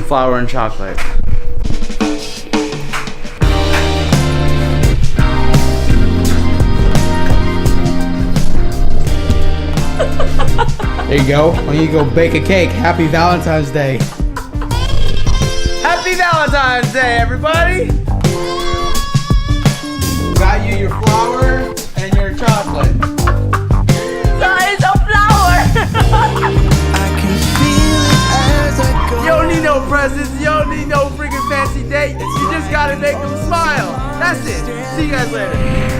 flour and chocolate. There you go. Why don't you go bake a cake? Happy Valentine's Day. Happy Valentine's Day, everybody! Got you your flour and your chocolate. That is a flower! You don't need no presents. You don't need no freaking fancy date. You just gotta make them smile. That's it. See you guys later.